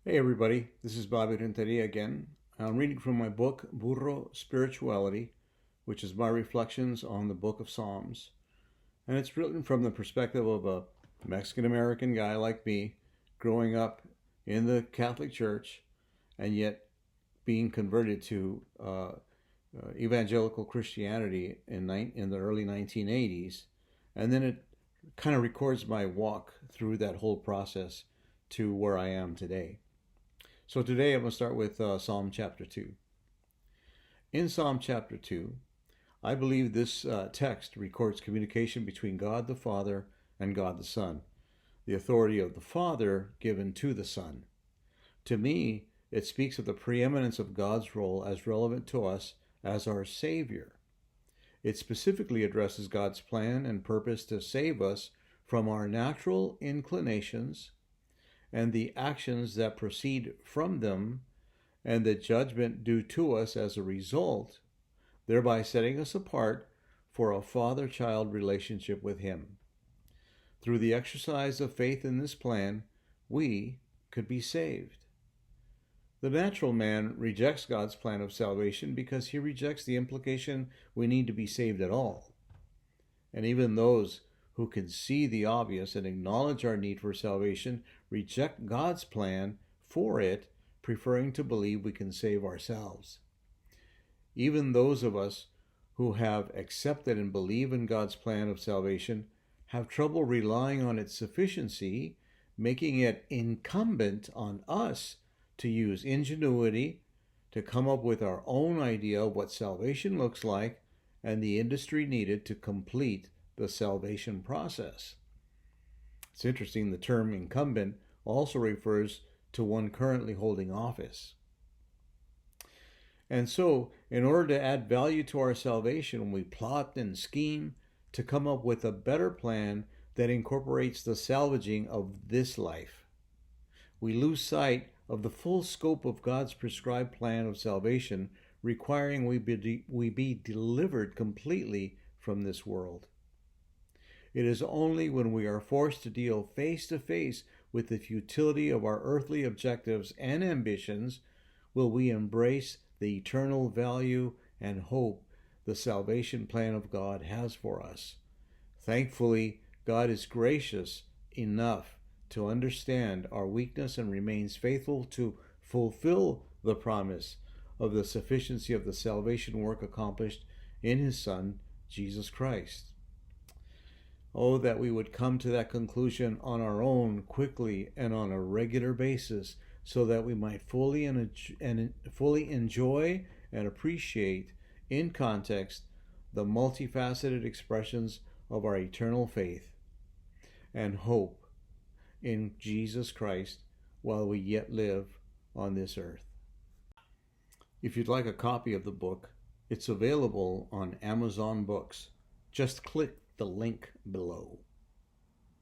Hey everybody, this is Bobby Renteria again. I'm reading from my book, Burro Spirituality, which is my reflections on the book of Psalms. And it's written from the perspective of a Mexican-American guy like me, growing up in the Catholic Church, and yet being converted to evangelical Christianity in the early 1980s. And then it kind of records my walk through that whole process to where I am today. So today I'm going to start with Psalm chapter 2. In Psalm chapter 2, I believe this text records communication between God the Father and God the Son, the authority of the Father given to the Son. To me, it speaks of the preeminence of God's role as relevant to us as our Savior. It specifically addresses God's plan and purpose to save us from our natural inclinations and the actions that proceed from them, and the judgment due to us as a result, thereby setting us apart for a father-child relationship with Him. Through the exercise of faith in this plan, we could be saved. The natural man rejects God's plan of salvation because he rejects the implication we need to be saved at all. And even those who can see the obvious and acknowledge our need for salvation reject God's plan for it, preferring to believe we can save ourselves. Even those of us who have accepted and believe in God's plan of salvation have trouble relying on its sufficiency, making it incumbent on us to use ingenuity to come up with our own idea of what salvation looks like and the industry needed to complete the salvation process. It's interesting, the term incumbent also refers to one currently holding office. And so, in order to add value to our salvation, we plot and scheme to come up with a better plan that incorporates the salvaging of this life. We lose sight of the full scope of God's prescribed plan of salvation, requiring we be delivered completely from this world. It is only when we are forced to deal face to face with the futility of our earthly objectives and ambitions will we embrace the eternal value and hope the salvation plan of God has for us. Thankfully, God is gracious enough to understand our weakness and remains faithful to fulfill the promise of the sufficiency of the salvation work accomplished in His Son, Jesus Christ. Oh, that we would come to that conclusion on our own quickly and on a regular basis so that we might fully enjoy and appreciate in context the multifaceted expressions of our eternal faith and hope in Jesus Christ while we yet live on this earth. If you'd like a copy of the book, it's available on Amazon Books. Just click the link below.